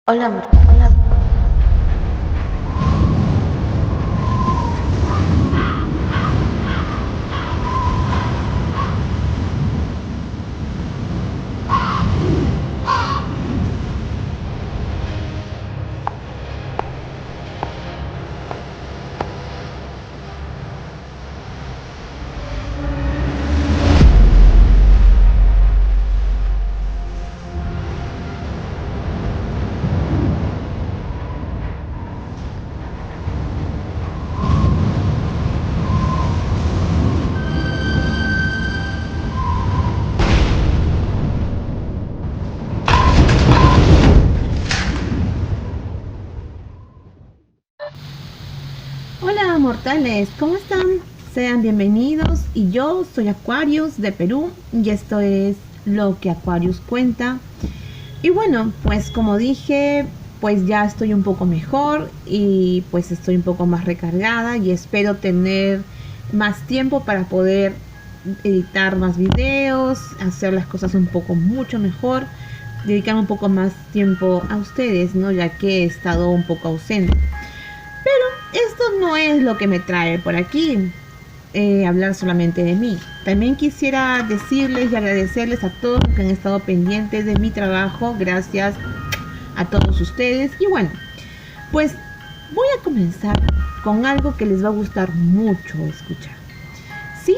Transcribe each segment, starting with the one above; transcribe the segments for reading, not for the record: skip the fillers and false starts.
Hola, hola. Hola mortales, ¿cómo están? Sean bienvenidos y yo soy Aquarius de Perú y esto es lo que Aquarius cuenta. Y bueno, pues como dije, pues ya estoy un poco mejor y pues estoy un poco más recargada y espero tener más tiempo para poder editar más videos, hacer las cosas un poco mucho mejor, dedicar un poco más tiempo a ustedes, ¿no? Ya que he estado un poco ausente. Esto no es lo que me trae por aquí, hablar solamente de mí. También quisiera decirles y agradecerles a todos los que han estado pendientes de mi trabajo. Gracias a todos ustedes. Y bueno, pues voy a comenzar con algo que les va a gustar mucho escuchar. Sí,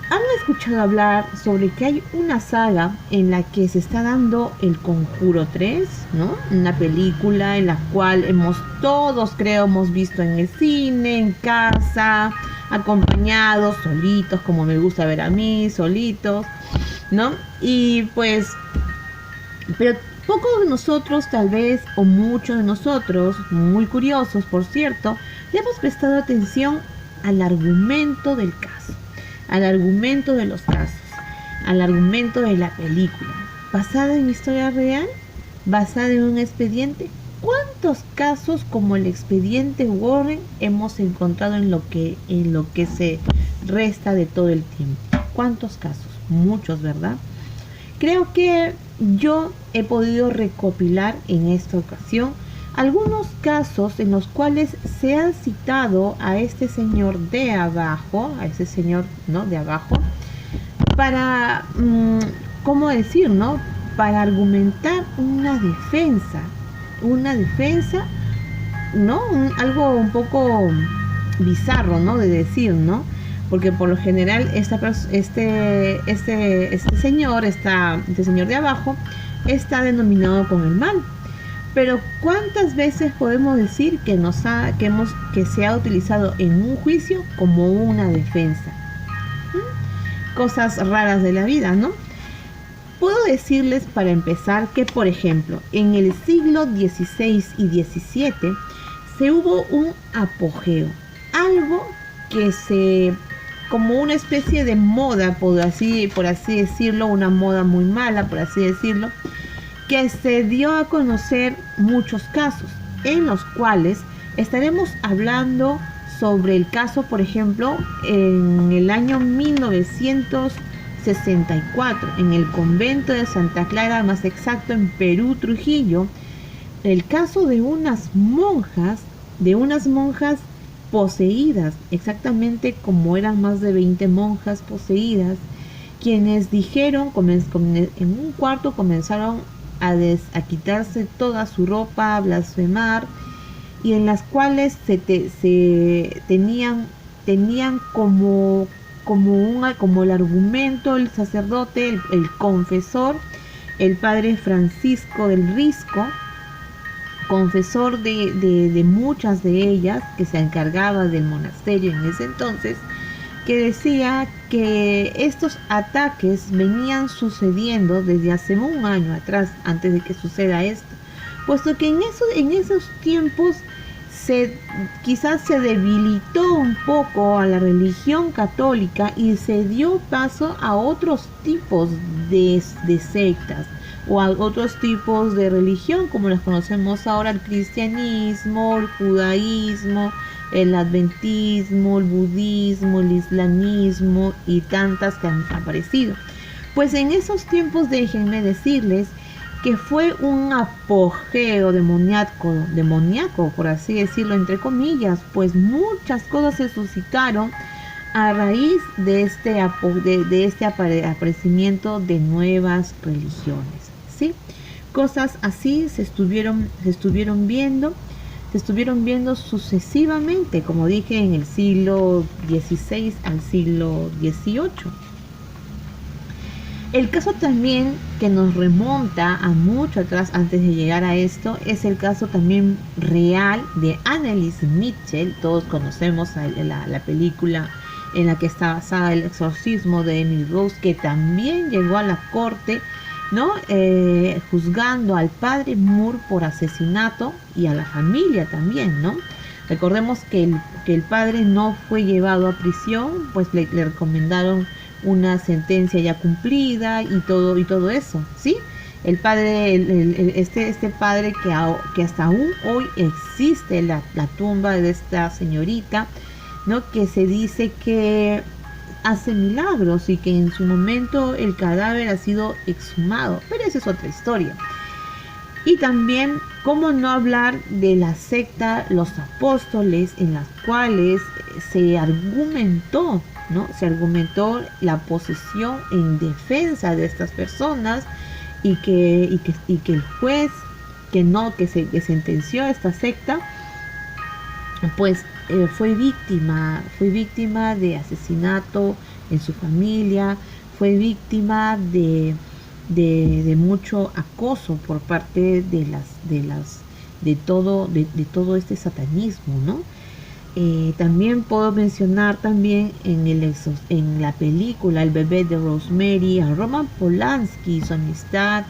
han escuchado hablar sobre que hay una saga en la que se está dando El Conjuro 3, ¿no? Una película en la cual todos creo hemos visto en el cine, en casa, acompañados, solitos, como me gusta ver a mí, solitos, ¿no? Y pues, pero pocos de nosotros tal vez, o muchos de nosotros, muy curiosos por cierto, le hemos prestado atención al argumento del caso, al argumento de los casos, al argumento de la película, basada en historia real, basada en un expediente. ¿Cuántos casos como el expediente Warren hemos encontrado en lo que se resta de todo el tiempo? ¿Cuántos casos? Muchos, ¿verdad? Creo que yo he podido recopilar en esta ocasión algunos casos en los cuales se ha citado a este señor de abajo, a ese señor, ¿no?, de abajo, para, ¿cómo decir, no? Para argumentar una defensa, ¿no? Algo un poco bizarro, ¿no? De decir, ¿no? Porque por lo general este señor de abajo está denominado con el mal. Pero ¿cuántas veces podemos decir que se ha utilizado en un juicio como una defensa? Cosas raras de la vida, ¿no? Puedo decirles para empezar que, por ejemplo, en el siglo XVI y XVII se hubo un apogeo, algo que como una especie de moda, por así decirlo, una moda muy mala, por así decirlo, que se dio a conocer muchos casos, en los cuales estaremos hablando sobre el caso, por ejemplo, en el año 1964, en el convento de Santa Clara, más exacto en Perú, Trujillo, el caso de unas monjas poseídas, exactamente como eran más de 20 monjas poseídas, quienes dijeron, en un cuarto comenzaron a quitarse toda su ropa, a blasfemar, y en las cuales tenían como el argumento el sacerdote, el confesor, el padre Francisco del Risco, confesor de muchas de ellas, que se encargaba del monasterio en ese entonces, que decía que estos ataques venían sucediendo desde hace un año atrás, antes de que suceda esto, puesto que en esos tiempos quizás se debilitó un poco a la religión católica y se dio paso a otros tipos de sectas o a otros tipos de religión, como las conocemos ahora: el cristianismo, el judaísmo, el adventismo, el budismo, el islamismo y tantas que han aparecido. Pues en esos tiempos déjenme decirles que fue un apogeo demoníaco, por así decirlo, entre comillas, pues muchas cosas se suscitaron a raíz de este aparecimiento de nuevas religiones, ¿sí? Cosas así se estuvieron viendo sucesivamente, como dije, en el siglo XVI al siglo XVIII. El caso también que nos remonta a mucho atrás antes de llegar a esto es el caso también real de Anneliese Mitchell. Todos conocemos la película en la que está basada El exorcismo de Emily Rose, que también llegó a la corte, ¿no? Juzgando al padre Moore por asesinato y a la familia también, ¿no? Recordemos que el padre no fue llevado a prisión, pues le recomendaron una sentencia ya cumplida y todo eso, ¿sí? El padre, este padre que hasta aún hoy existe la tumba de esta señorita, ¿no? Que se dice que hace milagros y que en su momento el cadáver ha sido exhumado, pero esa es otra historia. Y también, ¿cómo no hablar de la secta Los Apóstoles, en las cuales se argumentó, ¿no? Se argumentó la posesión en defensa de estas personas y que el juez que sentenció a esta secta, pues fue víctima de asesinato en su familia, fue víctima de mucho acoso por parte de todo este satanismo, ¿no? También puedo mencionar también en la película El bebé de Rosemary a Roman Polanski, su amistad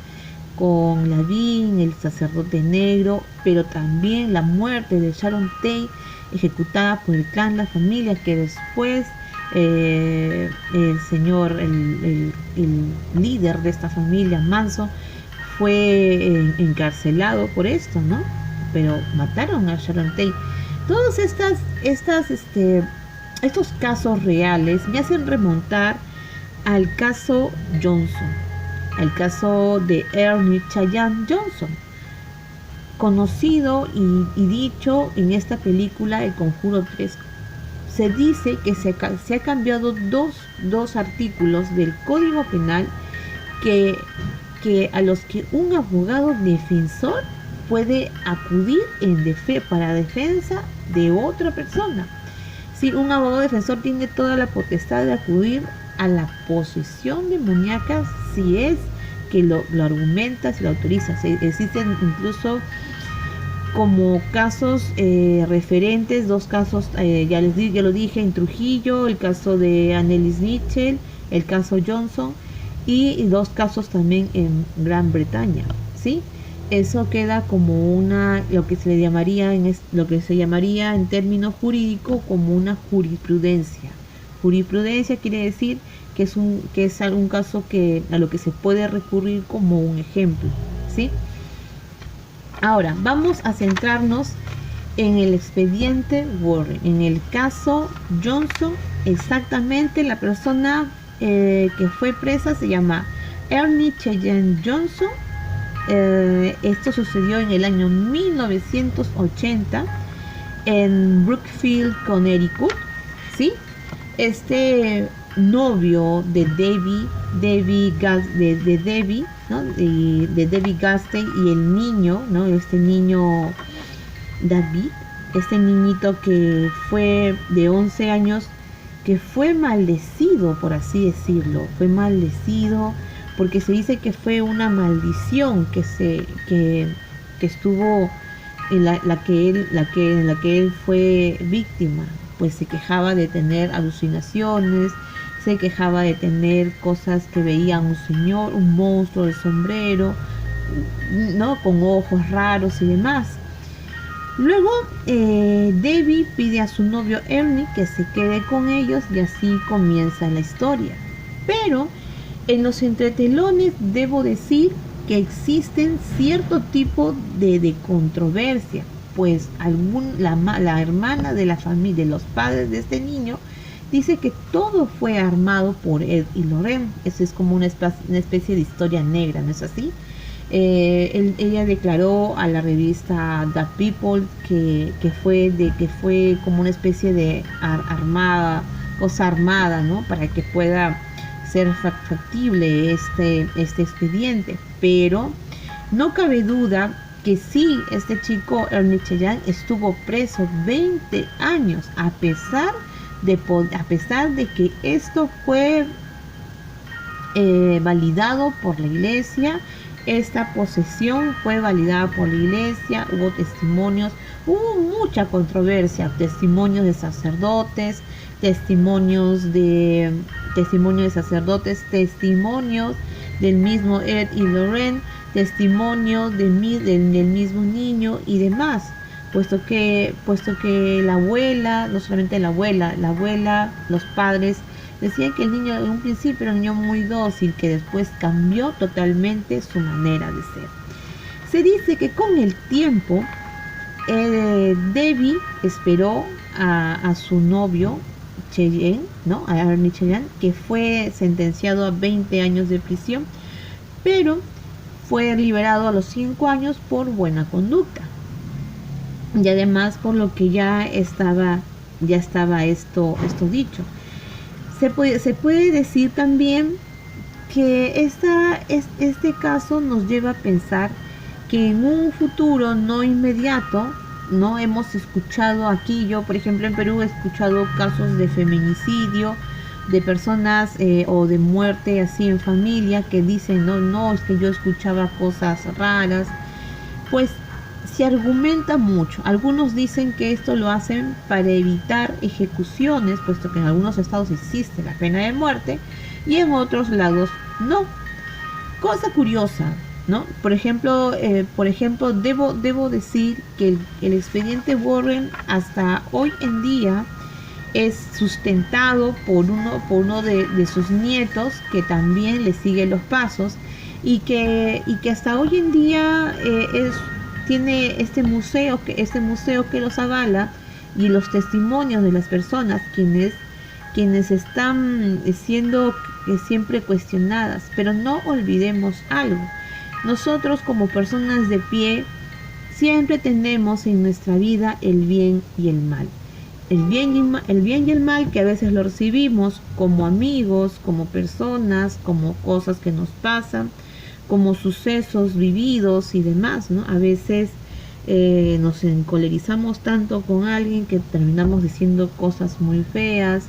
con Lavín, el sacerdote negro, pero también la muerte de Sharon Tate ejecutada por el clan La Familia, que después el líder de esta familia, Manson, fue encarcelado por esto, ¿no? Pero mataron a Sharon Tate. Todos estos casos reales me hacen remontar al caso Johnson, al caso de Ernie Cheyenne Johnson, conocido y dicho en esta película El Conjuro 3. Se dice que se ha cambiado dos artículos del Código Penal que a los que un abogado defensor puede acudir para defensa de otra persona. Si un abogado defensor tiene toda la potestad de acudir a la posesión demoníaca si es que lo argumenta, si lo autoriza. Existen incluso como casos referentes, dos casos, ya lo dije, en Trujillo, el caso de Anneliese Mitchell, el caso Johnson, y dos casos también en Gran Bretaña, ¿sí? Eso queda como lo que se llamaría en términos jurídicos como una jurisprudencia. Jurisprudencia quiere decir que es algún caso a lo que se puede recurrir como un ejemplo, ¿sí? Ahora, vamos a centrarnos en el expediente Warren. En el caso Johnson, exactamente la persona que fue presa se llama Ernie Cheyenne Johnson. Esto sucedió en el año 1980 en Brookfield, Connecticut, ¿sí? Este novio de Debbie, ¿no? de Debbie Gastey y el niño, ¿no? Este niño David, este niñito que fue de 11 años, que fue maldecido, por así decirlo, fue maldecido porque se dice que fue una maldición que estuvo en la que él fue víctima, pues se quejaba de tener alucinaciones, se quejaba de tener cosas que veía un señor, un monstruo de sombrero, ¿no? Con ojos raros y demás. Luego Debbie pide a su novio Ernie que se quede con ellos y así comienza la historia. Pero en los entretelones debo decir que existen cierto tipo de controversia, pues la hermana de la familia, de los padres de este niño, dice que todo fue armado por Ed y Lorraine. Eso es como una especie de historia negra, ¿no es así? Ella declaró a la revista The People que fue como una especie de cosa armada, ¿no? Para que pueda ser factible este expediente. Pero no cabe duda que sí, este chico Ernie Cheyenne estuvo preso 20 años a pesar de que esto fue validado por la iglesia. Esta posesión fue validada por la iglesia, hubo testimonios, hubo mucha controversia, testimonios de sacerdotes, testimonios del mismo Ed y Lorraine, testimonios del mismo niño y demás, puesto que la abuela, no solamente la abuela, los padres decían que el niño en un principio era un niño muy dócil, que después cambió totalmente su manera de ser. Se dice que con el tiempo Debbie esperó a su novio Cheyenne, ¿no? A Ernie Cheyenne, que fue sentenciado a 20 años de prisión, pero fue liberado a los 5 años por buena conducta. Y además por lo que ya estaba esto dicho. Se puede decir también que este caso nos lleva a pensar que en un futuro no inmediato, no hemos escuchado aquí, yo por ejemplo en Perú he escuchado casos de feminicidio, de personas o de muerte así en familia que dicen no, es que yo escuchaba cosas raras. Pues se argumenta mucho. Algunos dicen que esto lo hacen para evitar ejecuciones, puesto que en algunos estados existe la pena de muerte y en otros lados no. Cosa curiosa, ¿no? Por ejemplo, debo decir que el expediente Warren hasta hoy en día es sustentado por uno de sus nietos, que también le sigue los pasos y que hasta hoy en día tiene este museo que los avala, y los testimonios de las personas quienes están siendo siempre cuestionadas. Pero no olvidemos algo: nosotros como personas de pie siempre tenemos en nuestra vida el bien y el mal. El bien y el mal, que a veces lo recibimos como amigos, como personas, como cosas que nos pasan, como sucesos vividos y demás, ¿no? A veces nos encolerizamos tanto con alguien que terminamos diciendo cosas muy feas,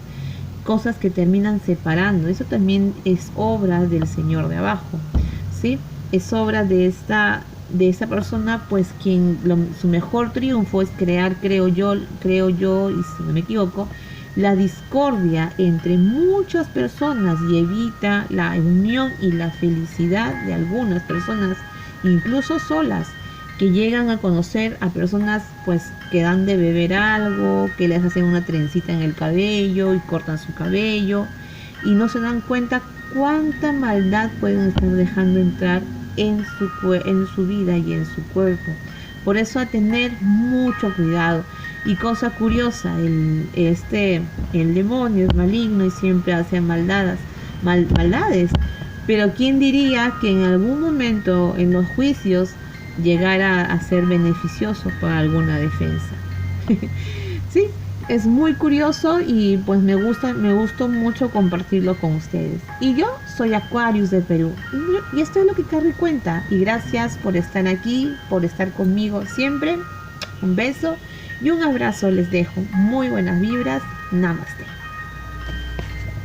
cosas que terminan separando. Eso también es obra del Señor de abajo, ¿sí? Es obra de esta persona, pues su mejor triunfo es crear, creo yo, y si no me equivoco, la discordia entre muchas personas, y evita la unión y la felicidad de algunas personas, incluso solas, que llegan a conocer a personas pues que dan de beber algo, que les hacen una trencita en el cabello y cortan su cabello y no se dan cuenta cuánta maldad pueden estar dejando entrar en su vida y en su cuerpo. Por eso, a tener mucho cuidado. Y cosa curiosa, el demonio es maligno y siempre hace maldades. Pero quién diría que en algún momento en los juicios llegara a ser beneficioso para alguna defensa. Sí, es muy curioso y pues me gustó mucho compartirlo con ustedes. Y yo soy Aquarius de Perú, y esto es lo que Carrie cuenta. Y gracias por estar aquí, por estar conmigo siempre. Un beso y un abrazo les dejo. Muy buenas vibras. Namaste.